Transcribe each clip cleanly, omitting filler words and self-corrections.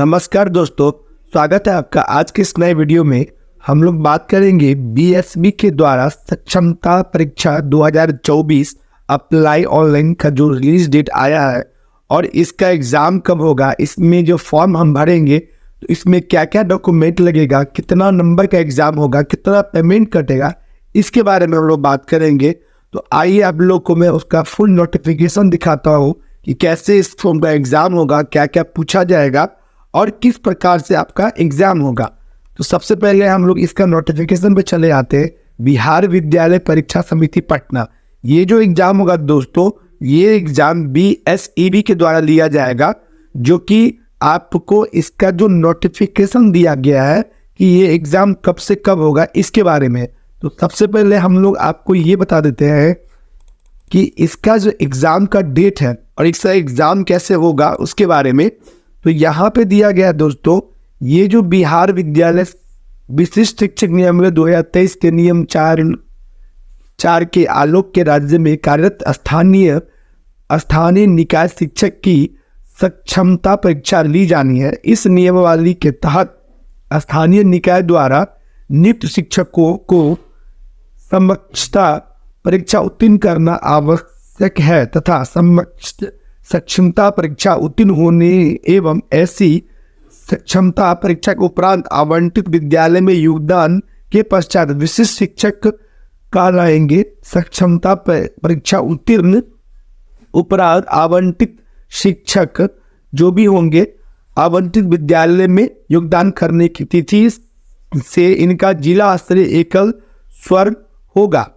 नमस्कार दोस्तों, स्वागत है आपका आज के इस नए वीडियो में। हम लोग बात करेंगे बीएसबी के द्वारा सक्षमता परीक्षा 2024 अप्लाई ऑनलाइन का जो रिलीज डेट आया है और इसका एग्ज़ाम कब होगा, इसमें जो फॉर्म हम भरेंगे तो इसमें क्या क्या डॉक्यूमेंट लगेगा, कितना नंबर का एग्ज़ाम होगा, कितना पेमेंट कटेगा, इसके बारे में हम लोग बात करेंगे। तो आइए आप लोग को मैं उसका फुल नोटिफिकेशन दिखाता हूँ कि कैसे इस फॉर्म का एग्ज़ाम होगा, क्या क्या पूछा जाएगा और किस प्रकार से आपका एग्ज़ाम होगा। तो सबसे पहले हम लोग इसका नोटिफिकेशन पे चले आते हैं। बिहार विद्यालय परीक्षा समिति पटना, ये जो एग्ज़ाम होगा दोस्तों, ये एग्ज़ाम बीएसईबी के द्वारा लिया जाएगा, जो कि आपको इसका जो नोटिफिकेशन दिया गया है कि ये एग्ज़ाम कब से कब होगा इसके बारे में। तो सबसे पहले हम लोग आपको ये बता देते हैं कि इसका जो एग्ज़ाम का डेट है और इसका एग्ज़ाम कैसे होगा उसके बारे में। तो यहाँ पे दिया गया दोस्तों, ये जो बिहार विद्यालय विशिष्ट शिक्षक नियम 2023 के नियम 4 के आलोक के राज्य में कार्यरत स्थानीय निकाय शिक्षक की सक्षमता परीक्षा ली जानी है। इस नियमावली के तहत स्थानीय निकाय द्वारा नियुक्त शिक्षकों को सक्षमता परीक्षा उत्तीर्ण करना आवश्यक है तथा सक्षमता परीक्षा उत्तीर्ण होने एवं ऐसी सक्षमता परीक्षा के उपरांत आवंटित विद्यालय में योगदान के पश्चात विशिष्ट शिक्षक कहलाएंगे। सक्षमता परीक्षा उत्तीर्ण उपरांत आवंटित शिक्षक जो भी होंगे आवंटित विद्यालय में योगदान करने की तिथि से इनका जिला स्तरीय एकल स्वर होगा।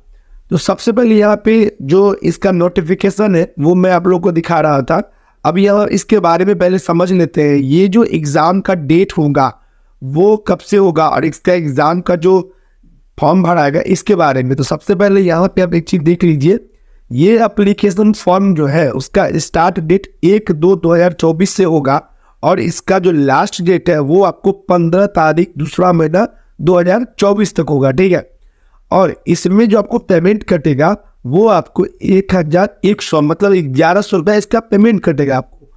तो सबसे पहले यहाँ पे जो इसका नोटिफिकेशन है वो मैं आप लोगों को दिखा रहा था। अब यहाँ इसके बारे में पहले समझ लेते हैं। ये जो एग्ज़ाम का डेट होगा वो कब से होगा और इसका एग्ज़ाम का जो फॉर्म भराएगा इसके बारे में। तो सबसे पहले यहाँ पे आप एक चीज़ देख लीजिए, ये एप्लीकेशन फॉर्म जो है उसका स्टार्ट डेट 1/2/2024 से होगा और इसका जो लास्ट डेट है वो आपको 15 तारीख दूसरा महीना 2024 तक होगा, ठीक है। और इसमें जो आपको पेमेंट कटेगा वो आपको 1100 मतलब 1100 रुपये इसका पेमेंट कटेगा आपको।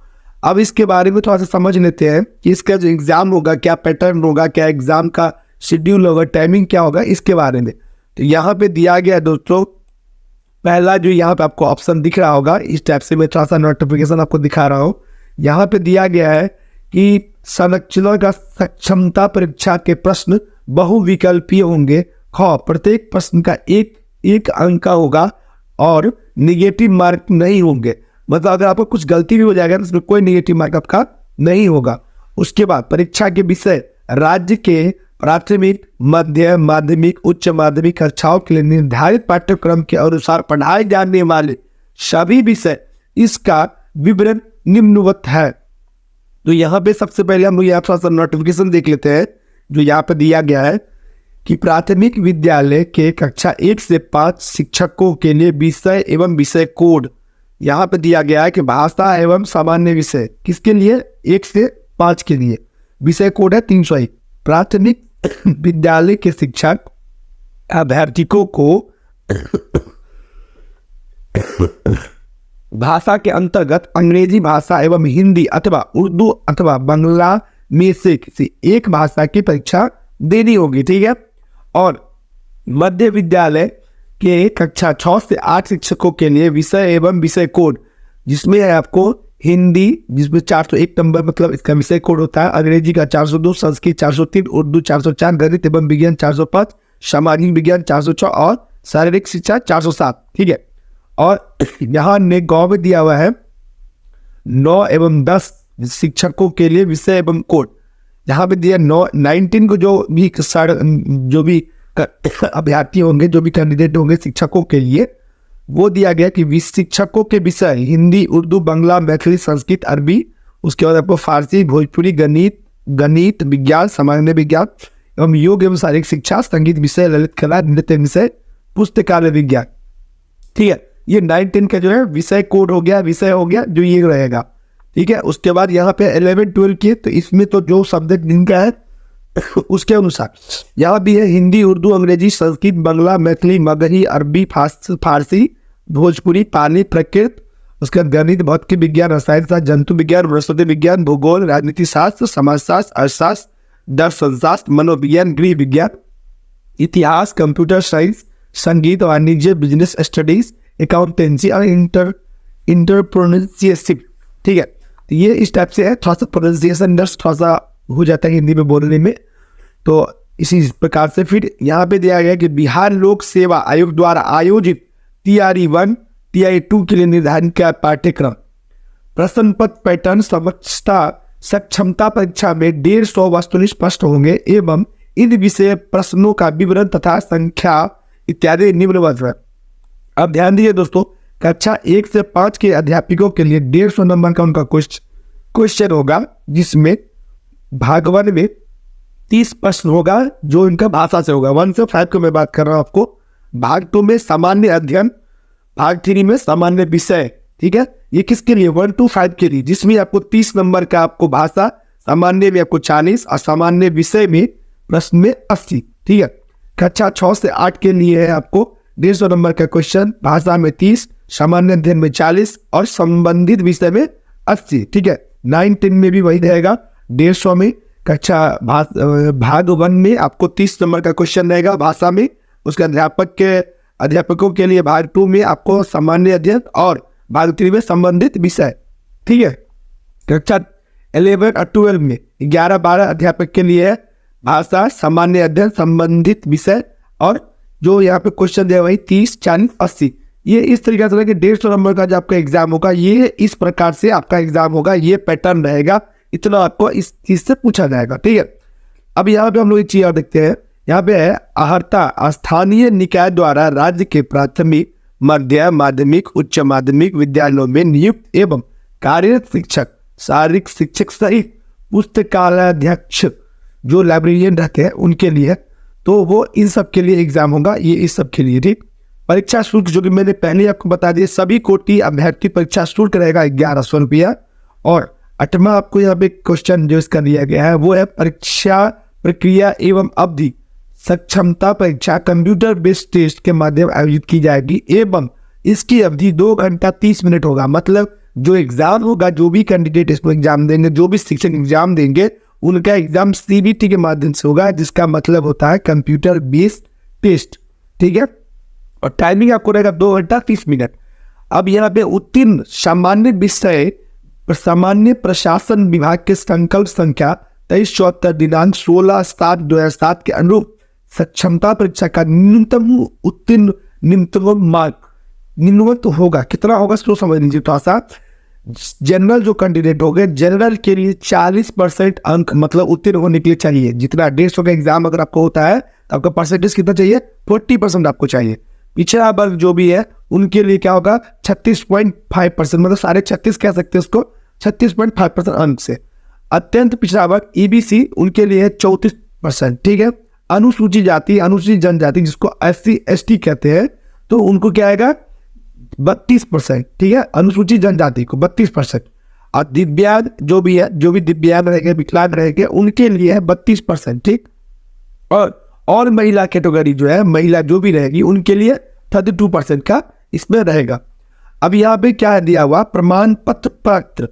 अब इसके बारे में थोड़ा सा समझ लेते हैं कि इसका जो एग्ज़ाम होगा क्या पैटर्न होगा, क्या एग्ज़ाम का शेड्यूल होगा, टाइमिंग क्या होगा, इसके बारे में। तो यहाँ पे दिया गया दोस्तों, पहला जो यहाँ पे आपको ऑप्शन दिख रहा होगा, इस टाइप से मैं थोड़ा सा नोटिफिकेशन आपको दिखा रहा हूँ। यहाँ पे दिया गया है कि संरचना का सक्षमता परीक्षा के प्रश्न बहुविकल्पीय होंगे। प्रत्येक प्रश्न का एक अंक का होगा और निगेटिव मार्क नहीं होंगे। मतलब अगर आपको कुछ गलती भी हो जाएगा तो उसमें कोई निगेटिव मार्क आपका नहीं होगा। उसके बाद परीक्षा के विषय राज्य के प्राथमिक, मध्य माध्यमिक, उच्च माध्यमिक कक्षाओं के लिए निर्धारित पाठ्यक्रम के अनुसार पढ़ाए जाने वाले सभी विषय, इसका विवरण निम्नवत है। तो यहाँ पे सबसे पहले हम लोग यहाँ थोड़ा सा नोटिफिकेशन देख लेते हैं जो यहाँ पे दिया गया है कि प्राथमिक विद्यालय के कक्षा 1 से 5 शिक्षकों के लिए विषय एवं विषय कोड यहाँ पे दिया गया है कि भाषा एवं सामान्य विषय किसके लिए 1 से 5 के लिए विषय कोड है 301। प्राथमिक विद्यालय के शिक्षक अभ्यर्थियों को भाषा के अंतर्गत अंग्रेजी भाषा एवं हिंदी अथवा उर्दू अथवा बांग्ला में से किसी एक भाषा की परीक्षा देनी होगी, ठीक है। और मध्य विद्यालय के कक्षा 6 से 8 शिक्षकों के लिए विषय एवं विषय कोड जिसमें है आपको हिंदी जिसमें 401 नंबर मतलब इसका विषय कोड होता है, अंग्रेजी का 402, संस्कृत 403, उर्दू 404, गणित एवं विज्ञान 405, सामाजिक विज्ञान 406 और शारीरिक शिक्षा 407, ठीक है। और यहाँ ने गाँव में दिया हुआ है 9 एवं 10 शिक्षकों के लिए विषय एवं कोड। यहाँ पे दिया 19 को जो भी अभ्यर्थी होंगे, जो भी कैंडिडेट होंगे शिक्षकों के लिए, वो दिया गया कि शिक्षकों के विषय हिंदी, उर्दू, बांग्ला, मैथिली, संस्कृत, अरबी, उसके बाद आपको फारसी, भोजपुरी, गणित, विज्ञान, सामान्य विज्ञान एवं योग एवं शारीरिक शिक्षा, संगीत विषय, ललित कला, नृत्य विषय, पुस्तकालय विज्ञान, ठीक है। ये 19 का जो है विषय कोड हो गया, विषय हो गया जो ये रहेगा, ठीक है। उसके बाद यहाँ पे 11-12 की, तो इसमें तो जो सब्जेक्ट जिनका है उसके अनुसार यहाँ भी है हिंदी, उर्दू, अंग्रेजी, संस्कृत, बांग्ला, मैथिली, मगही, अरबी, फारसी, भोजपुरी, पाली, प्रकृत उसके बाद गणित, भौतिकी विज्ञान, रसायन शास्त्र, जंतु विज्ञान, वनस्पति विज्ञान, भूगोल, राजनीति शास्त्र, समाजशास्त्र, अर्थशास्त्र, दर्शन शास्त्र, मनोविज्ञान, गृह विज्ञान, इतिहास, कंप्यूटर साइंस, संगीत, वाणिज्य, बिजनेस स्टडीज, अकाउंटेंसी और इंटरप्रेन्योरशिप। ठीक है, तो ये इस टाइप से है। थोड़ा सा प्रोनाउंसिएशन थोड़ा सा हो जाता है हिंदी में बोलने में। तो इसी प्रकार से फिर यहाँ पे दिया गया कि बिहार लोक सेवा आयोग द्वारा आयोजित TRE-1 TRE-2 के लिए निर्धारित किया पाठ्यक्रम प्रश्न पत्र पैटर्न सक्षमता परीक्षा में 150 वस्तुनिष्ठ प्रश्न होंगे एवं इन विषय प्रश्नों का विवरण तथा संख्या इत्यादि निम्नवत है। अब ध्यान दीजिए दोस्तों, कक्षा 1 से 5 के अध्यापकों के लिए 150 नंबर का उनका क्वेश्चन होगा, जिसमें भाग 1 में 30 प्रश्न होगा जो इनका भाषा से होगा। 1 से 5 को मैं बात कर रहा हूँ आपको। भाग 2 में सामान्य अध्ययन, भाग 3 में सामान्य विषय। ठीक है, ये किसके लिए? 1 to 5 के लिए, जिसमें आपको 30 नंबर का आपको भाषा, सामान्य में आपको 40 और सामान्य विषय में प्रश्न में 80। ठीक है, कक्षा 6 से 8 के लिए है आपको 150 नंबर का क्वेश्चन, भाषा में 30, सामान्य अध्ययन में 40 और संबंधित विषय में 80। ठीक है, 9-10 में भी वही रहेगा 150 में। कक्षा भाग 1 में आपको 30 नंबर का क्वेश्चन रहेगा भाषा में। उसके अध्यापकों के लिए भाग 2 में आपको सामान्य अध्ययन और भाग 3 में संबंधित विषय। ठीक है, कक्षा 11 और 12 में 11-12 अध्यापक के लिए है भाषा, सामान्य अध्ययन, संबंधित विषय, और जो यहाँ पे क्वेश्चन दिया वही 30, 40, 80। ये इस तरीके से कि 150 नंबर का जो आपका एग्जाम होगा, ये इस प्रकार से आपका एग्जाम होगा, ये पैटर्न रहेगा, इतना आपको इस चीज से पूछा जाएगा। ठीक है, अब यहाँ पे हम लोग एक चीज और देखते हैं। यहाँ पे है अहर्ता स्थानीय निकाय द्वारा राज्य के प्राथमिक, मध्य माध्यमिक, उच्च माध्यमिक विद्यालयों में नियुक्त एवं कार्यरत शिक्षक, शारीरिक शिक्षक सहित पुस्तकालयाध्यक्ष जो लाइब्रेरियन रहते हैं उनके लिए, तो वो इन सब के लिए एग्जाम होगा, ये इस सब के लिए। ठीक, परीक्षा शुल्क जो कि मैंने पहले आपको बता दिया, सभी कोटि अभ्यर्थी परीक्षा शुल्क रहेगा 1100 रुपया। और 8वां आपको यहाँ पे क्वेश्चन जो इसका दिया गया है वो है परीक्षा प्रक्रिया एवं अवधि। सक्षमता परीक्षा कंप्यूटर बेस्ड टेस्ट के माध्यम आयोजित की जाएगी एवं इसकी अवधि 2 घंटा 30 मिनट होगा। मतलब जो एग्जाम होगा, जो भी कैंडिडेट इसमें एग्जाम देंगे, जो भी शिक्षक एग्जाम देंगे, उनका एग्जाम CBT के माध्यम से होगा, जिसका मतलब होता है कंप्यूटर बेस्ड टेस्ट। ठीक है, और टाइमिंग आपको रहेगा 2 घंटा 30 मिनट। अब यहाँ पे उत्तीर्ण सामान्य विषय सामान्य प्रशासन विभाग के संकल्प संख्या 2374 दिनांक 16/7/2007 के अनुरूप सक्षमता परीक्षा का न्यूनतम उत्तीर्ण न्यूनतम मार्क निम्नवत होगा। कितना होगा तो समझ लीजिए थोड़ा सा। जनरल जो कैंडिडेट हो गए, जनरल के लिए 40% अंक मतलब उत्तीर्ण होने के लिए चाहिए। जितना 150 का एग्जाम अगर आपको होता है तो आपका परसेंटेज कितना चाहिए? 40% आपको चाहिए। पिछड़ा वर्ग जो भी है उनके लिए क्या होगा? 36.5%, मतलब 36.5 कह सकते हैं उसको, 36.5% अंक से। अत्यंत पिछड़ा वर्ग EBC उनके लिए है 34%। ठीक है, अनुसूचित जाति अनुसूचित जनजाति जिसको SC ST कहते हैं, तो उनको क्या आएगा? 32%। ठीक है, अनुसूचित जनजाति को 32%। और दिव्यांग जो भी है, जो भी दिव्यांग रहेंगे, विकलांग रहेंगे, उनके लिए है 32%। ठीक, और महिला कैटेगरी जो है, महिला जो भी रहेगी उनके लिए 32% का इसमें रहेगा। अब यहाँ पे क्या दिया हुआ? प्रमाण पत्र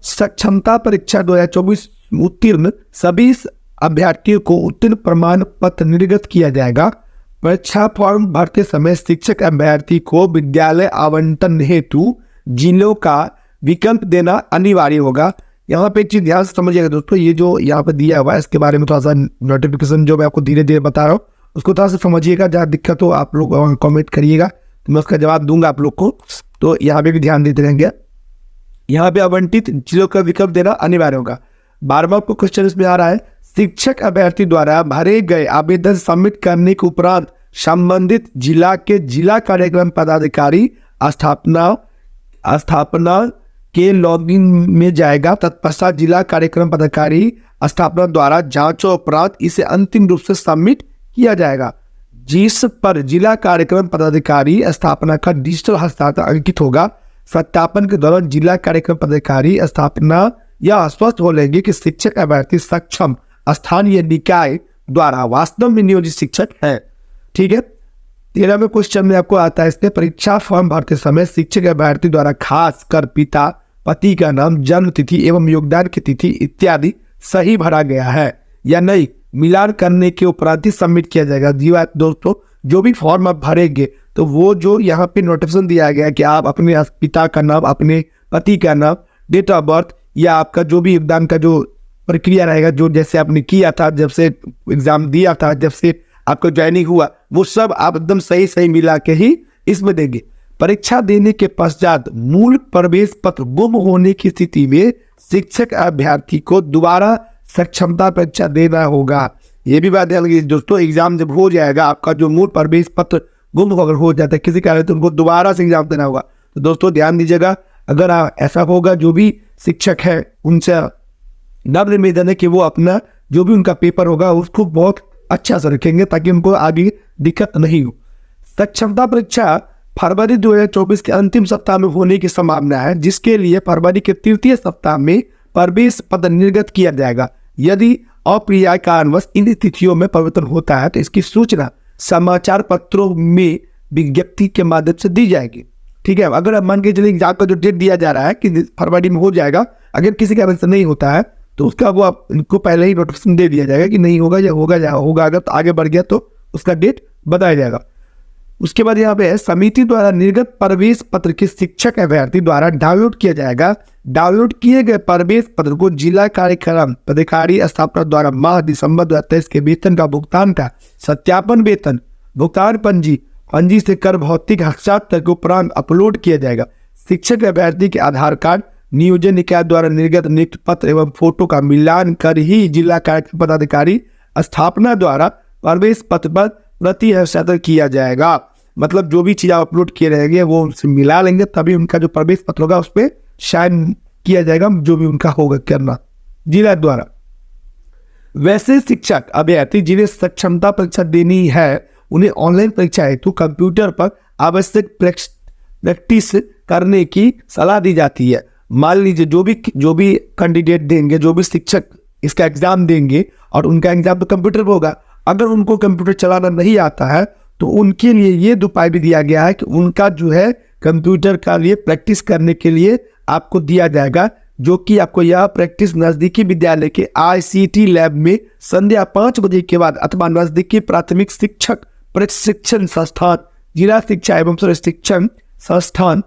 सक्षमता परीक्षा 2024 उत्तीर्ण सभी अभ्यर्थियों को उत्तीर्ण प्रमाण पत्र निर्गत किया जाएगा। परीक्षा फॉर्म भरते समय शिक्षक अभ्यर्थी को विद्यालय आवंटन हेतु जिलों का विकल्प देना अनिवार्य होगा। यहाँ पे एक चीज ध्यान से समझिएगा दोस्तों, ये जो यहाँ पे दिया हुआ है इसके बारे में थोड़ा सा नोटिफिकेशन जो मैं आपको धीरे धीरे बता रहा हूँ उसको थोड़ा सा समझिएगा। जहाँ दिक्कत हो आप लोग कमेंट करिएगा, तो मैं उसका जवाब दूंगा आप लोग को। तो यहाँ पे भी ध्यान देते रहेंगे। यहाँ पे आवंटित जिलों का विकल्प देना अनिवार्य होगा। 12वां आपको क्वेश्चन इसमें आ रहा है, शिक्षक अभ्यर्थी द्वारा भरे गए आवेदन सबमिट करने के उपरांत संबंधित जिला के जिला कार्यक्रम पदाधिकारी स्थापना के लॉगिन में जाएगा। तत्पश्चात जिला कार्यक्रम पदाधिकारी स्थापना द्वारा जांचों उपरांत इसे अंतिम रूप से सबमिट किया जाएगा, जिस पर जिला कार्यक्रम पदाधिकारी स्थापना का डिजिटल हस्ताक्षर अंकित होगा। सत्यापन के दौरान जिला कार्यक्रम पदाधिकारी स्थापना या आश्वस्त हो लेंगे कि शिक्षक अभ्यर्थी सक्षम स्थानीय निकाय द्वारा वास्तव में नियोजित शिक्षक है। ठीक है, 13वें क्वेश्चन में आपको आता है, इसमें परीक्षा फॉर्म भरते समय शिक्षक अभ्यर्थी द्वारा खास कर पिता, पति का नाम, जन्म तिथि एवं योगदान की तिथि इत्यादि सही भरा गया है या नहीं, मिलान करने के उपरांत ही सबमिट किया जाएगा। जी बात दोस्तों, जो भी फॉर्म आप भरेंगे तो वो जो यहाँ पे नोटिफिकेशन दिया गया कि आप अपने पिता का नाम, अपने पति का नाम, डेट ऑफ बर्थ या आपका जो भी योगदान का जो प्रक्रिया रहेगा, जो जैसे आपने किया था, जब से एग्जाम दिया था, जब से आपको ज्वाइनिंग हुआ, वो सब आप एकदम सही सही मिला के ही इसमें देंगे। परीक्षा देने के पश्चात मूल प्रवेश पत्र गुम होने की स्थिति में शिक्षक अभ्यर्थी को दोबारा सक्षमता परीक्षा देना होगा। ये भी बात ध्यान रखिए दोस्तों, एग्जाम जब हो जाएगा, आपका जो मूल प्रवेश पत्र गुम अगर हो जाता है किसी कारण, तो उनको दोबारा से एग्जाम देना होगा। तो दोस्तों ध्यान दीजिएगा, अगर ऐसा होगा, जो भी शिक्षक है उनसे नम्र निवेदन है कि वो अपना जो भी उनका पेपर होगा उसको बहुत अच्छा से रखेंगे ताकि उनको आगे दिक्कत नहीं हो। सक्षमता परीक्षा फरवरी 2024 के अंतिम सप्ताह में होने की संभावना है, जिसके लिए फरवरी के तृतीय सप्ताह में प्रवेश पत्र निर्गत किया जाएगा। यदि अप्रिय कारणवश इन तिथियों में परिवर्तन होता है तो इसकी सूचना समाचार पत्रों में विज्ञप्ति के माध्यम से दी जाएगी। ठीक है, अगर मान के चलिए एग्जाम का जो डेट दिया जा रहा है कि फरवरी में हो जाएगा, अगर किसी कारण से नहीं होता है तो उसका वो इनको पहले ही नोटिफिकेशन दे दिया जाएगा कि नहीं होगा या होगा अगर तो आगे बढ़ गया तो उसका डेट बताया जाएगा। उसके बाद यहाँ पे है, समिति द्वारा निर्गत प्रवेश पत्र के शिक्षक अभ्यर्थी द्वारा डाउनलोड किया जाएगा। डाउनलोड किए गए प्रवेश पत्र को जिला कार्यक्रम पदाधिकारी स्थापना द्वारा माह दिसंबर 2023 के वेतन का भुगतान का सत्यापन वेतन भुगतान पंजी से कर भौतिक हस्ताक्षर के उपरांत अपलोड किया जाएगा। शिक्षक अभ्यर्थी के आधार कार्ड, नियोजन निकाय द्वारा निर्गत नियुक्ति पत्र एवं फोटो का मिलान कर ही जिला कार्यक्रम पदाधिकारी स्थापना द्वारा प्रवेश पत्र पर प्रति हस्ताक्षर किया जाएगा। मतलब जो भी चीज आप अपलोड किए रहेंगे वो उनसे मिला लेंगे, तभी उनका जो प्रवेश पत्र होगा उस पर साइन किया जाएगा, जो भी उनका होगा करना जिला द्वारा। वैसे शिक्षक अभ्यर्थी जिन्हें सक्षमता परीक्षा देनी है उन्हें ऑनलाइन परीक्षा हेतु कंप्यूटर पर आवश्यक प्रैक्टिस करने की सलाह दी जाती है। मान लीजिए जो भी कैंडिडेट देंगे, जो भी शिक्षक इसका एग्जाम देंगे और उनका एग्जाम तो कंप्यूटर पर होगा, अगर उनको कंप्यूटर चलाना नहीं आता है तो उनके लिए ये उपाय भी दिया गया है कि उनका जो है कंप्यूटर का लिए प्रैक्टिस करने के लिए आपको दिया जाएगा, जो कि आपको यह प्रैक्टिस नजदीकी विद्यालय के ICT लैब में संध्या 5 बजे के बाद अथवा नजदीकी प्राथमिक शिक्षक प्रशिक्षण संस्थान, जिला शिक्षा एवं प्रशिक्षण संस्थान,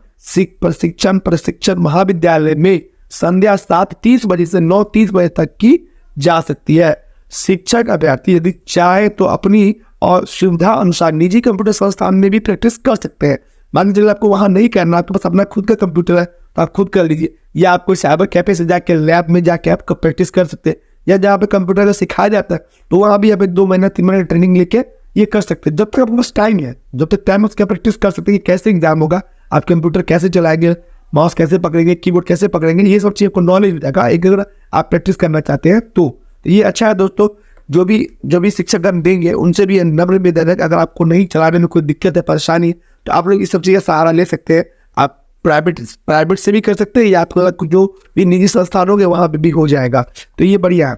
प्रशिक्षण महाविद्यालय में संध्या 7:30 बजे से 9:30 बजे तक की जा सकती है। शिक्षक अभ्यर्थी यदि चाहे तो अपनी और सुविधा अनुसार निजी कंप्यूटर संस्थान में भी प्रैक्टिस कर सकते हैं। मान लीजिए आपको वहां नहीं करना, आपके पास अपना खुद का कंप्यूटर है तो आप खुद कर लीजिए, या आपको साइबर कैफे से जाके लैब में जाके आप प्रैक्टिस कर सकते हैं, या जहाँ पे कंप्यूटर का सिखाया जाता है तो वहाँ भी आप 2 महीना 3 महीना ट्रेनिंग लेके ये कर सकते हैं। जब तक आपके पास टाइम है, जब तक टाइम उसका प्रैक्टिस कर सकते हैं कि कैसे एग्जाम होगा, आप कंप्यूटर कैसे चलाएंगे, माउस कैसे पकड़ेंगे, कीबोर्ड कैसे पकड़ेंगे, ये सब चीज़ को नॉलेज मिलेगा अगर आप प्रैक्टिस करना चाहते हैं तो ये अच्छा है दोस्तों। जो भी शिक्षकगण देंगे उनसे भी नम्र निवेदन है, अगर आपको नहीं चलाने में कोई दिक्कत है, परेशानी, तो आप लोग इस सब चीज़ का सहारा ले सकते हैं। आप प्राइवेट से भी कर सकते हैं, या आपको जो भी निजी संस्थान होंगे वहाँ पे भी हो जाएगा, तो ये बढ़िया है।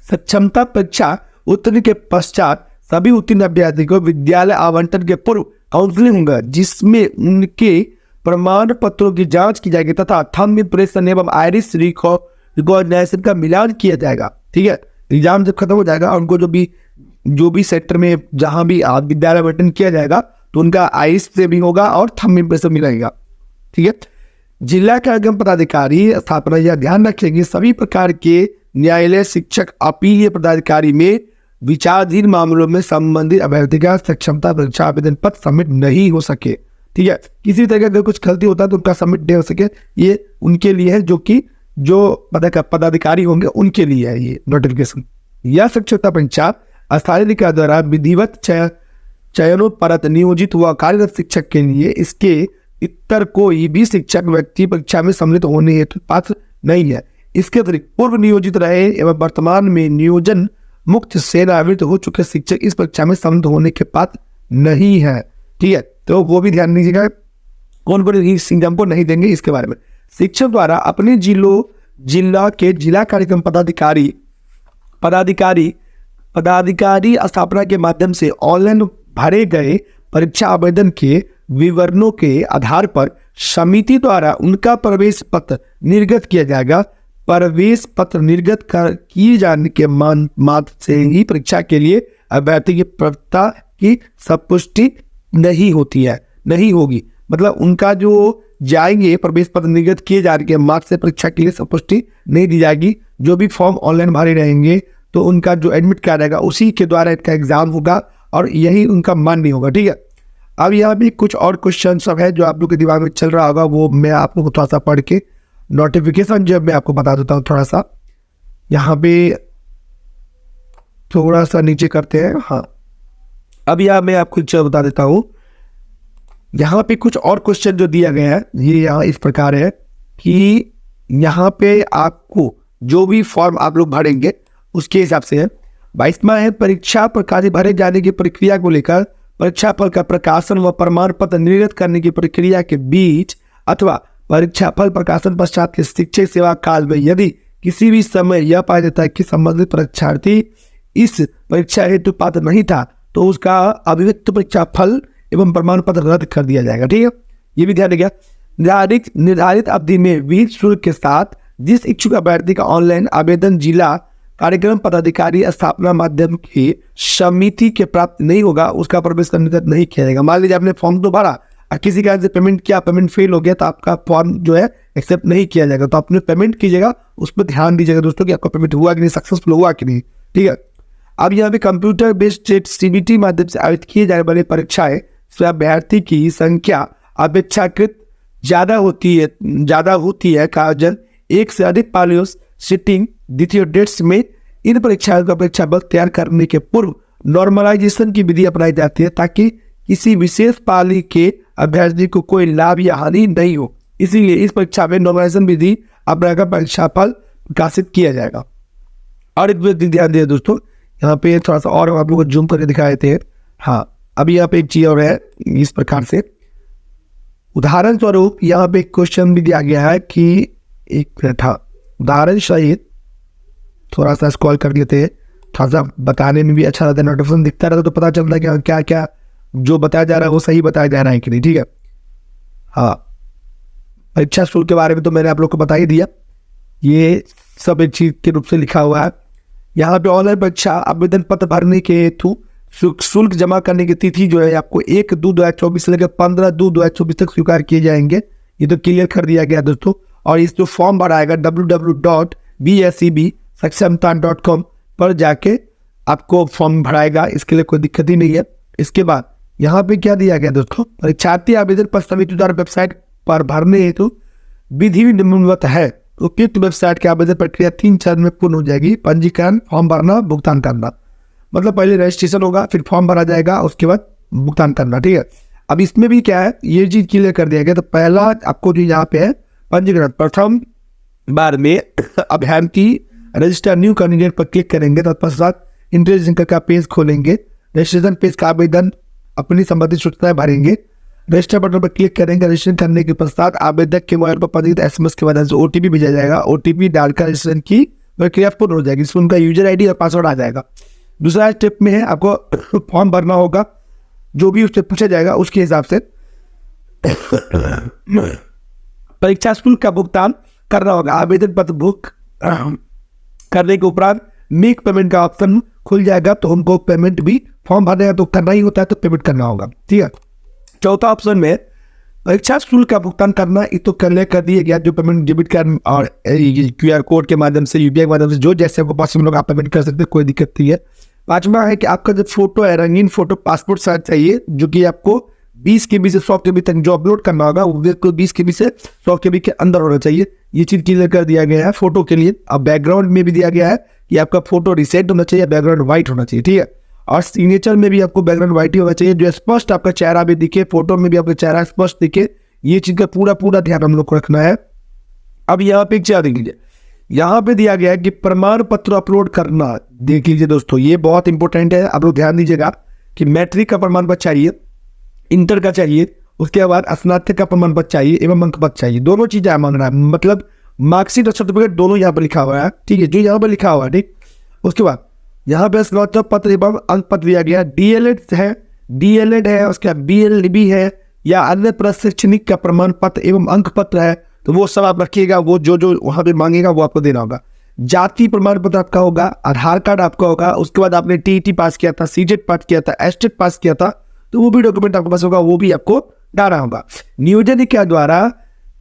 सक्षमता परीक्षा उत्तीर्ण के पश्चात सभी उत्तीर्ण अभ्यर्थी को विद्यालय आवंटन के पूर्व काउंसलिंग होगा, जिसमें उनके प्रमाण पत्रों की जांच की जाएगी तथा थंब इम्प्रेशन एवं आइरिस रिकॉग्निशन का मिलान किया जाएगा। ठीक है, एग्जाम जब खत्म हो जाएगा और उनको जो भी सेक्टर में जहां भी विद्यालय आवंटन किया जाएगा तो उनका आइरिस से भी होगा और थंब इम्प्रेशन मिलेगा। ठीक है, जिला कार्यक्रम पदाधिकारी स्थापना यह ध्यान रखेंगे सभी प्रकार के न्यायालय शिक्षक अपीलीय पदाधिकारी में विचाराधीन मामलों में संबंधित अभ्यर्थी का सक्षमता परीक्षा आवेदन पत्र सबमिट नहीं हो सके। ठीक है, किसी तरह का अगर कुछ गलती होता है तो उनका सबमिट नहीं हो सके, ये उनके लिए है, जो पदाधिकारी होंगे उनके लिए है ये नोटिफिकेशन। यह सक्षमता परीक्षा स्थानीय निकाय द्वारा विधिवत चयनोपरत नियोजित हुआ कार्यरत शिक्षक के लिए इसके इतर कोई भी शिक्षक व्यक्ति परीक्षा में सम्मिलित होने हेतु पात्र नहीं है। इसके अतिरिक्त पूर्व नियोजित रहे एवं वर्तमान में नियोजन मुक्त सेवानिवृत्त हो चुके शिक्षक इस परीक्षा में सम्मिलित होने के पात्र नहीं है। ठीक है, तो वो भी ध्यान दीजिएगा कौन कौन इस एग्जाम को नहीं देंगे इसके बारे में। शिक्षक द्वारा अपने जिला के जिला कार्यक्रम पदाधिकारी स्थापना के माध्यम से ऑनलाइन भरे गए परीक्षा आवेदन के विवरणों के आधार पर समिति द्वारा उनका प्रवेश पत्र निर्गत किया जाएगा। प्रवेश पत्र निर्गत किए जाने के मात्र से ही परीक्षा के लिए अभ्यर्थी की पात्रता की संपुष्टि नहीं होगी। मतलब उनका जो जाएंगे प्रवेश पत्र निर्गत किए जाने के मार्क्स से परीक्षा के लिए संपुष्टि नहीं दी जाएगी। जो भी फॉर्म ऑनलाइन भरे रहेंगे तो उनका जो एडमिट कार्ड आएगा उसी के द्वारा इनका एग्जाम होगा और यही उनका मान्य होगा। ठीक है, अब यहाँ भी कुछ और क्वेश्चन सब है जो आप लोग के दिमाग में चल रहा होगा, वो मैं आप लोग को थोड़ा सा पढ़ के नोटिफिकेशन जब मैं आपको बता देता हूँ। थोड़ा सा यहाँ पे थोड़ा सा नीचे करते हैं। हाँ, अब यहाँ मैं आपको बता देता हूँ। यहाँ पे कुछ और क्वेश्चन जो दिया गया है ये यहाँ इस प्रकार है कि यहाँ पे आपको जो भी फॉर्म आप लोग भरेंगे उसके हिसाब से है। 22वां है परीक्षा प्रकाशित भरे जाने की प्रक्रिया को लेकर परीक्षा फल का प्रकाशन व प्रमाण पत्र निर्गत करने की प्रक्रिया के बीच अथवा परीक्षा फल प्रकाशन पश्चात के शिक्षक सेवा काल में यदि किसी भी समय यह पाया जाता है कि संबंधित परीक्षार्थी इस परीक्षा हेतु पात्र नहीं था तो उसका अभिव्यक्त परीक्षा फल एवं प्रमाण पत्र रद्द कर दिया जाएगा। ठीक है, ये भी ध्यान रखिएगा। निर्धारित अवधि में विहित शुल्क के साथ जिस इच्छुक अभ्यर्थी का ऑनलाइन आवेदन जिला कार्यक्रम पदाधिकारी स्थापना माध्यम की समिति के प्राप्त नहीं होगा उसका प्रवेश निर्गत नहीं किया जाएगा। मान लीजिए आपने फॉर्म तो भरा और किसी कारण से पेमेंट किया, पेमेंट फेल हो गया तो आपका फॉर्म जो है एक्सेप्ट नहीं किया जाएगा। तो आपने पेमेंट कीजिएगा, उस पर ध्यान दीजिएगा दोस्तों कि आपका पेमेंट हुआ कि नहीं, सक्सेसफुल हुआ कि नहीं। ठीक है, अब यहाँ पे कंप्यूटर बेस्ड CBT माध्यम से आयोजित किए जाने वाली परीक्षाएं से अभ्यर्थी की संख्या अपेक्षाकृत ज़्यादा होती है कारण एक से अधिक पालियोस सिटिंग द्वितीय डेट्स में इन परीक्षाओं का परीक्षा बल तैयार करने के पूर्व नॉर्मलाइजेशन की विधि अपनाई जाती है ताकि किसी विशेष पाली के अभ्यर्थी को कोई लाभ या हानि नहीं हो। इसीलिए इस परीक्षा में नॉर्मलाइजेशन विधि अपनाकर परीक्षा फल प्रकाशित किया जाएगा। और एक बात ध्यान दिया दोस्तों, यहाँ पे थोड़ा सा और आप लोग को जूम करके दिखा देते हैं। हाँ, अभी यहाँ पे एक चीज और है इस प्रकार से, उदाहरण स्वरूप यहाँ पे एक क्वेश्चन भी दिया गया है कि एक मिनट, हाँ उदाहरण सहित थोड़ा सा स्क्रॉल कर लेते हैं, थोड़ा सा बताने में भी अच्छा रहता है। नोटिफिकेशन दिखता रहता तो पता चलता है कि क्या क्या जो बताया जा रहा है वो सही बताया जा रहा है कि नहीं। ठीक है, हाँ परीक्षा शुल्क के बारे में तो मैंने आप लोग को बता ही दिया, ये सब एक चीज के रूप से लिखा हुआ है। यहाँ पे ऑनलाइन परीक्षा आवेदन पत्र भरने के हेतु शुल्क जमा करने की तिथि जो है आपको 1/2/2024 से लेकर 15/2/2024 तक स्वीकार किए जाएंगे। ये तो क्लियर कर दिया गया दोस्तों। और इस जो फॉर्म भराएगा www.bscbsakshamta.com पर जाके आपको फॉर्म भराएगा, इसके लिए कोई दिक्कत ही नहीं है। इसके बाद यहाँ पे क्या दिया गया दोस्तों, परीक्षार्थी आवेदन पत्र समिति द्वारा वेबसाइट पर भरने हेतु विधि निम्नवत है। उपयुक्त वेबसाइट की आवेदन प्रक्रिया 3 चरण में पूर्ण हो जाएगी। पंजीकरण, फॉर्म भरना, भुगतान करना। मतलब पहले रजिस्ट्रेशन होगा, फिर फॉर्म भरा जाएगा, उसके बाद भुगतान करना। ठीक है, अब इसमें भी क्या है ये चीज क्लियर कर दिया गया। तो पहला आपको जो यहाँ पे है पंजीकरण, प्रथम बार में अभ्यर्थी रजिस्टर न्यू कैंडिडेट पर क्लिक करेंगे, तत्पश्चात इंटरेस्ट का पेज खोलेंगे, रजिस्ट्रेशन पेज का आवेदन अपनी संबंधित सूचनाएं भरेंगे, रजिस्टर बटन पर क्लिक करेंगे। रजिस्ट्रेशन करने के पश्चात आवेदक के मोबाइल पर पंजीकृत SMS के माध्यम से OTP भेजा जाएगा। OTP डालकर रजिस्ट्रेशन की प्रक्रिया पूर्ण हो जाएगी, इसमें उनका यूजर ID और पासवर्ड आ जाएगा। दूसरा स्टेप में है आपको फॉर्म भरना होगा, जो भी उससे पूछा जाएगा उसके हिसाब से परीक्षा शुल्क का भुगतान करना होगा। आवेदन पत्र बुक करने के उपरांत मेक पेमेंट का ऑप्शन खुल जाएगा, तो उनको पेमेंट भी फॉर्म भरने का तो करना ही होता है, तो पेमेंट करना होगा। ठीक है, चौथा ऑप्शन में परीक्षा शुल्क का भुगतान करना ये तो कर दिया गया, जो पेमेंट डेबिट कार्ड और QR कोड के माध्यम से, UPI के माध्यम से, जो जैसे आपको पॉसिबल होगा आप पेमेंट कर सकते हैं, कोई दिक्कत नहीं है। पांचवा है कि आपका जो फोटो है, रंगीन फोटो पासपोर्ट साइज चाहिए, जो कि आपको 20 KB से 100 KB तक जो अपलोड करना होगा वो 20 KB से 100 KB के अंदर होना चाहिए। ये चीज क्लियर कर दिया गया है फोटो के लिए। अब बैकग्राउंड में भी दिया गया है कि आपका फोटो रिसेट होना चाहिए, बैकग्राउंड व्हाइट होना चाहिए। ठीक है, और सिग्नेचर में भी आपको बैकग्राउंड व्हाइट ही होना चाहिए, जो स्पष्ट आपका चेहरा भी दिखे, फोटो में भी आपका चेहरा स्पष्ट दिखे। ये चीज का पूरा ध्यान हम लोग को रखना है। अब यहाँ पे क्या देख लीजिए, यहाँ पे दिया गया है कि प्रमाण पत्र अपलोड करना। देख लीजिए दोस्तों, ये बहुत इंपॉर्टेंट है, आप लोग ध्यान दीजिएगा कि मैट्रिक का प्रमाण पत्र चाहिए, इंटर का चाहिए, उसके बाद स्नातक का प्रमाण पत्र चाहिए एवं अंक पत्र चाहिए। दोनों चीजें मांग रहा है, मतलब मार्कशीट और सर्टिफिकेट दोनों यहाँ पर लिखा हुआ है। ठीक है, जो यहाँ पर लिखा हुआ है। ठीक, उसके बाद यहाँ पे स्नातक पत्र एवं अंक पत्र दिया गया। DLED है, DLED है, उसके बाद BLB है या अन्य प्रशैक्षणिक का प्रमाण पत्र एवं अंक पत्र है, तो वो सब आप रखिएगा। वो जो जो वहाँ पे मांगेगा वो आपको देना होगा। जाति प्रमाण पत्र आपका होगा, आधार कार्ड आपका होगा, उसके बाद आपने TET पास किया था, CTET पास किया था, STET पास किया था, तो वो भी डॉक्यूमेंट आपके पास होगा, वो भी आपको डालना होगा। नियोजन के द्वारा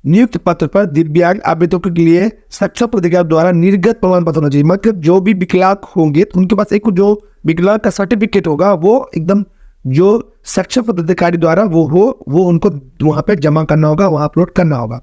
नियुक्त पत्र पर दिव्यांग आवेदकों के लिए सक्षम प्राधिकार द्वारा निर्गत प्रमाण पत्र होना चाहिए। मतलब जो भी विकलांग होंगे तो उनके पास एक जो विकलांग का सर्टिफिकेट होगा वो एकदम जो सक्षम पदाधिकारी द्वारा वो उनको वहां पे जमा करना होगा, वहां अपलोड करना होगा।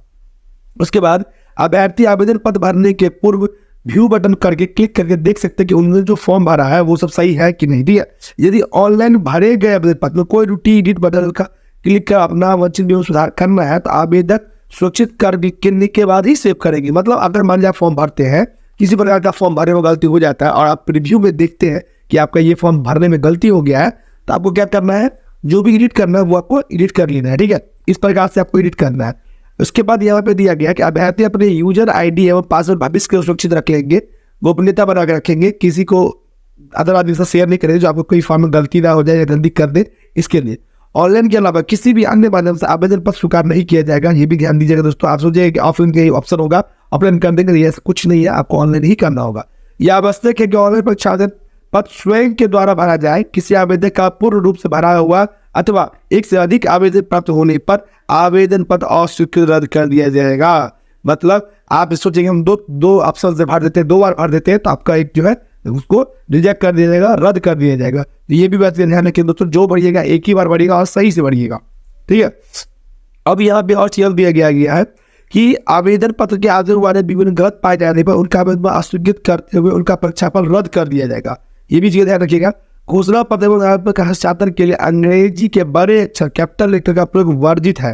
उसके बाद अभ्यर्थी आवेदन पत्र भरने के पूर्व व्यू बटन करके क्लिक करके देख सकते हैं कि उन्होंने जो फॉर्म भरा है वो सब सही है कि नहीं। ठीक है, यदि ऑनलाइन भरे गए आवेदन पत्र में कोई त्रुटि एडिट बटन का क्लिक कर अपना वंचित में सुधार करना है तो आवेदक सुरक्षित करने के बाद ही सेव करेंगे। मतलब अगर मान लिया फॉर्म भरते हैं, किसी प्रकार का फॉर्म भरने में गलती हो जाता है और आप प्रीव्यू में देखते हैं कि आपका ये फॉर्म भरने में गलती हो गया है, तो आपको क्या करना है, जो भी एडिट करना है वो आपको एडिट कर लेना है। ठीक है, इस प्रकार से आपको एडिट करना है। उसके बाद यहाँ पे दिया गया कि अभ्यर्थी अपने यूजर ID एवं पासवर्ड भविष्य के सुरक्षित रख लेंगे, गोपनीयता बना के रखेंगे, किसी को अदर आदमी से शेयर नहीं करेंगे जो आपको कोई फॉर्म में गलती ना हो जाए या गलती कर दे। इसके लिए ऑनलाइन के अलावा किसी भी अन्य माध्यम से आवेदन पत्र स्वीकार नहीं किया जाएगा। ये भी ध्यान दीजिएगा दोस्तों। आप सोचिए कि ऑफलाइन का ऑप्शन होगा, ऑफलाइन कर देंगे, ऐसा कुछ नहीं है, आपको ऑनलाइन ही करना होगा। यह आवश्यक है कि ऑनलाइन परीक्षा आवेदन पत्र स्वयं के द्वारा भरा जाए। किसी आवेदक का पूर्ण रूप से भरा हुआ अथवा एक से अधिक आवेदन प्राप्त होने पर आवेदन पत्र अस्वीकृत रद्द कर दिया जाएगा। मतलब आप सोचेंगे हम दो ऑप्शन से भर देते हैं, 2 बार भर देते हैं, तो आपका एक जो है उसको रिजेक्ट कर दिया जाएगा, रद्द कर दिया जाएगा। तो ये भी बात ध्यान रखिए दोस्तों, जो भरिएगा एक ही बार भरिएगा और सही से भरिएगा। ठीक है, अब यहाँ पे और चीज दिया गया है कि आवेदन पत्र के आवेदन वाले विवरण गलत पाए जाने पर उनका आवेदन अस्वीकृत करते हुए उनका परीक्षाफल रद्द कर दिया जाएगा। ये भी चीज ध्यान रखिएगा। घोषणा पत्र एवं हस्तांतरण के लिए अंग्रेजी के बड़े अक्षर कैपिटल लेटर का प्रयोग वर्जित है।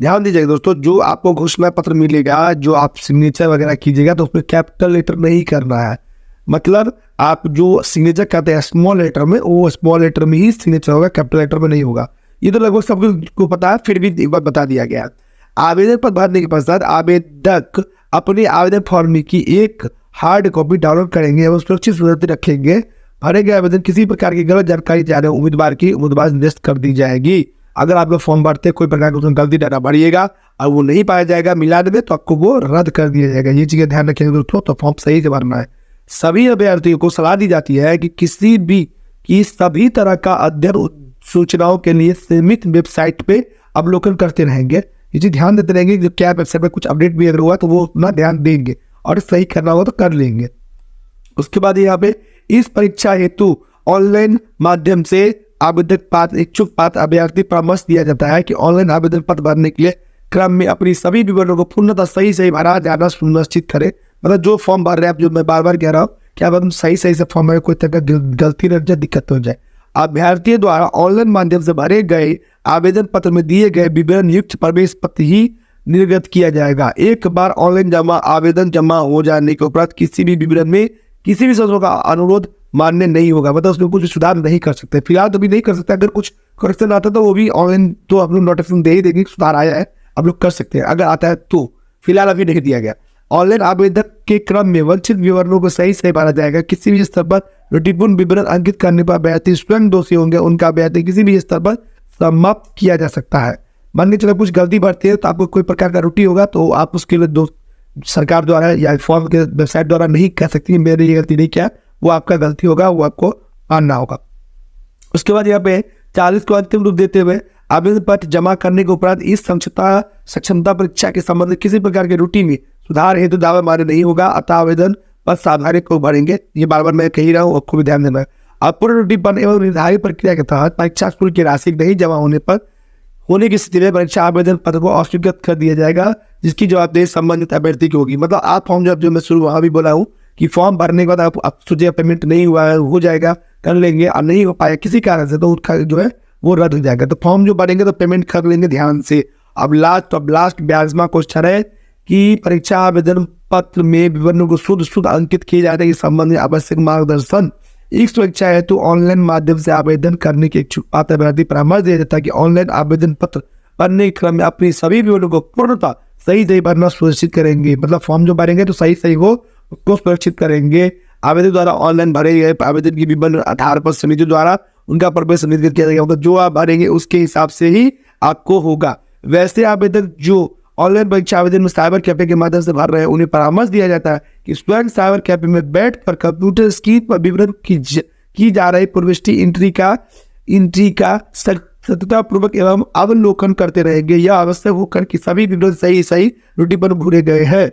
ध्यान दीजिएगा दोस्तों, जो आपको घोषणा पत्र मिलेगा, जो आप सिग्नेचर वगैरह कीजिएगा तो उसमें कैपिटल लेटर नहीं करना है। मतलब आप जो सिग्नेचर करते हैं स्मॉल लेटर में, वो स्मॉल लेटर में ही सिग्नेचर होगा, कैपिटल लेटर में नहीं होगा। ये तो लगभग सबको पता है, फिर भी एक बार बता दिया गया। आवेदन पत्र भरने के पश्चात आवेदक अपने आवेदन फॉर्म की एक हार्ड कॉपी डाउनलोड करेंगे और सुरक्षित सुरक्षित रखेंगे। भरे गए आवेदन किसी प्रकार की गलत जानकारी जाने उम्मीदवार निर्दिष्ट कर दी जाएगी। अगर आप लोग फॉर्म भरते कोई प्रकार की गलती डाटा भरिएगा और वो नहीं पाया जाएगा मिलान में, तो आपको वो रद्द कर दिया जाएगा। ये चीजें ध्यान रखेंगे दोस्तों, तो फॉर्म सही से भरना है। सभी अभ्यर्थियों को सलाह दी जाती है कि सभी तरह का अध्ययन सूचनाओं के लिए सीमित वेबसाइट पे अवलोकन करते रहेंगे। ये चीज ध्यान देते रहेंगे कि क्या वेबसाइट पे कुछ अपडेट भी अगर हुआ तो वो उतना ध्यान देंगे और सही करना होगा तो कर लेंगे। उसके बाद यहाँ पे इस परीक्षा हेतु ऑनलाइन माध्यम से आवेदक पात्र इच्छुक पात्र अभ्यर्थी परामर्श दिया जाता है कि ऑनलाइन आवेदन पत्र भरने के लिए क्रम में अपनी सभी विवरणों को पूर्णतः सही भरा जाना सुनिश्चित करें। मतलब जो फॉर्म भर रहे हैं आप, जो मैं बार बार कह रहा हूँ कि आप सही से फॉर्म भरे, कोई तरह का गलती रह जाए, दिक्कत हो जाए। अभ्यर्थी द्वारा ऑनलाइन माध्यम से भरे गए आवेदन पत्र में दिए गए विवरण युक्त प्रवेश पत्र ही निर्गत किया जाएगा। एक बार ऑनलाइन आवेदन जमा हो जाने के उपरांत किसी भी विवरण में किसी भी संशोधन का अनुरोध मान्य नहीं होगा। मतलब उसमें कुछ सुधार नहीं कर सकते, फिलहाल तो भी नहीं कर सकते। अगर कुछ करेक्शन आता तो वो भी ऑनलाइन तो आप लोग नोटिफिकेशन दे ही देंगे, सुधार आया है आप लोग कर सकते हैं अगर आता है तो। फिलहाल अभी नहीं दिया गया। ऑनलाइन आवेदन के क्रम में वंचित विवरणों को सही भरा जाएगा। किसी भी स्तर पर त्रुटिपूर्ण विवरण अंकित करने पर अभ्यर्थी स्वयं दोषी होंगे, उनका अभ्यर्थी किसी भी स्तर पर समाप्त किया जा सकता है। मान के चलो कुछ गलती बढ़ती है तो आपको कोई प्रकार का त्रुटि होगा तो आप उसके लिए सरकार द्वारा या फॉर्म के वेबसाइट द्वारा नहीं कह सकती मेरी ये गलती नहीं किया, वो आपका गलती होगा, वो आपको मानना होगा। उसके बाद यहाँ पे 40 को अंतिम रूप देते हुए आवेदन पत्र जमा करने के उपरांत इस सक्षमता परीक्षा के संबंध में किसी प्रकार के त्रुटि में सुधार हेतु दावा मान्य नहीं होगा, अतः आवेदन पत्र साधारण को भरेंगे। ये बार बार मैं कह रहा हूँ, आपको भी ध्यान देना है। अपूर्ण त्रुटिपन एवं निर्धारित प्रक्रिया के तहत परीक्षा शुल्क की राशि नहीं जमा होने की स्थिति में परीक्षा आवेदन पत्र को अस्वीकृत कर दिया जाएगा, जिसकी जवाबदेही संबंधित अभ्यर्थी की होगी। मतलब आप फॉर्म जो मैं शुरू वहाँ भी बोला हूँ कि फॉर्म भरने के बाद आप सोचिए पेमेंट नहीं हुआ है, हो जाएगा, कर लेंगे, और नहीं हो पाया किसी कारण से तो उसका जो है वो रद्द हो जाएगा। तो फॉर्म जो भरेंगे तो पेमेंट कर लेंगे ध्यान से। अब लास्ट 42वां क्वेश्चन है कि परीक्षा आवेदन पत्र में विवरणों को शुद्ध अंकित किए जाने के संबंध में आवश्यक मार्गदर्शन। इस परीक्षा हेतु ऑनलाइन माध्यम से आवेदन करने के इच्छुक पात्र अभ्यर्थी परामर्श दिया जाता है कि ऑनलाइन आवेदन पत्र भरने के क्रम में अपनी सभी विवरणों को पूर्णतः सही भरना सुनिश्चित करेंगे। मतलब फॉर्म जो भरेंगे तो सही हो उसको सुरक्षित करेंगे। आवेदक द्वारा ऑनलाइन भरे गए आवेदन की विवरण आधार पर समिति द्वारा उनका प्रवेश निर्धारित किया जाएगा। मतलब जो आप भरेंगे उसके हिसाब से ही आपको होगा। वैसे आवेदक जो ऑनलाइन परीक्षा आवेदन में साइबर कैफे के माध्यम से भर रहे हैं, उन्हें परामर्श दिया जाता है कि स्वयं साइबर कैफे में बैठकर कंप्यूटर स्क्रीन पर विवरण की जा रही प्रविष्टि एंट्री का सततपूर्वक एवं अवलोकन करते रहेंगे। यह आवश्यक होकर कि सभी विवरण सही रूटीन पर भरे गए हैं।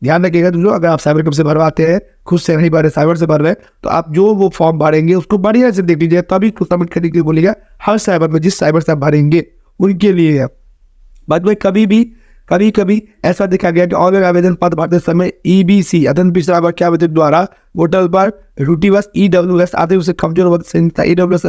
ध्यान रखिएगा दोस्तों, अगर आप साइबर कैफे से भरवाते हैं, खुद से नहीं भर रहे, साइबर से भर रहे हैं, तो आप जो वो फॉर्म भरेंगे उसको बढ़िया से देख लीजिए, तभी उसको सबमिट करने के लिए बोलिएगा। हर साइबर में जिस साइबर से आप भरेंगे उनके लिए है। बाद में कभी ऐसा देखा गया कि ऑनलाइन आवेदन पत्र भरते समय EBC अत्यंत पिछड़ा वर्ग के आवेदक द्वारा पोर्टल पर रूटीबस EWS आते उसे कमजोर वर्ग श्रेणी EWS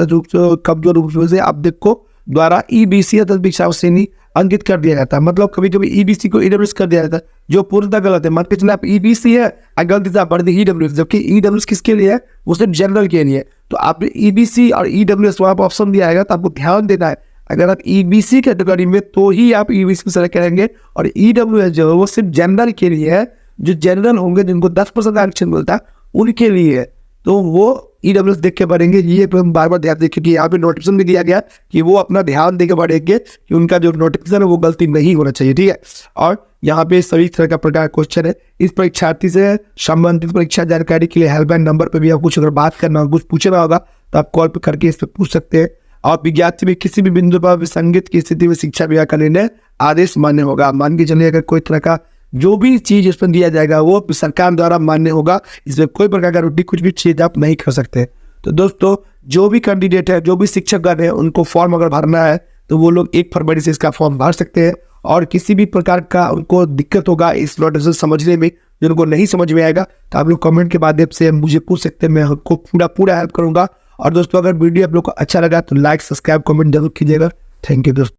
कमजोर रूप से आवेदक को द्वारा EBC अत्यंत पिछड़ा श्रेणी अंकित कर दिया जाता है। मतलब कभी EBC को EWS कर दिया जाता है, जो पूर्णतः गलत है। मान के चलिए आप EBC है, गलती से आप भर दी EWS, जबकि EWS किसके लिए है? वो सिर्फ जनरल के लिए। तो आपने EBC और EWS वहाँ पर ऑप्शन दिया आएगा, तो आपको ध्यान देना है। अगर आप EBC कैटेगरी में तो ही आप EBC को सेलेक्ट करेंगे, और EWS जो है वो सिर्फ जनरल के लिए है। जो जनरल होंगे जिनको 10% आरक्षण मिलता है उनके लिए है, तो वो EWS देख के भरेंगे। ये बार बार ध्यान देखिए कि यहाँ पे नोटिफिकेशन भी दिया गया कि वो अपना ध्यान देकर भरेंगे कि उनका जो नोटिफिकेशन है वो गलती नहीं होना चाहिए, ठीक है। और यहाँ पे सभी तरह का प्रकार क्वेश्चन है। इस परीक्षार्थी से संबंधित परीक्षा जानकारी के लिए हेल्पलाइन नंबर पर भी आप कुछ अगर बात करना हो, कुछ पूछना होगा, तो आप कॉल पर करके इस पर पूछ सकते हैं। और विज्ञापन में किसी भी बिंदु पर विसंगत की स्थिति में शिक्षा विभाग का निर्णय आदेश मान्य होगा। मान के चलिए अगर कोई तरह का जो भी चीज इस पर दिया जाएगा वो सरकार द्वारा मान्य होगा। इसमें कोई प्रकार का रूटी कुछ भी चीज आप नहीं कर सकते। तो दोस्तों, जो भी कैंडिडेट है, जो भी शिक्षकगण है, उनको फॉर्म अगर भरना है तो वो लोग 1 फरवरी से इसका फॉर्म भर सकते हैं। और किसी भी प्रकार का उनको दिक्कत होगा इस नोटिफिकेशन समझने में, जिनको नहीं समझ में आएगा, तो आप लोग कमेंट के माध्यम से मुझे पूछ सकते हैं, मैं आपको पूरा हेल्प करूंगा। और दोस्तों, अगर वीडियो आप लोग को अच्छा लगा तो लाइक, सब्सक्राइब, कमेंट जरूर कीजिएगा। थैंक यू दोस्तों।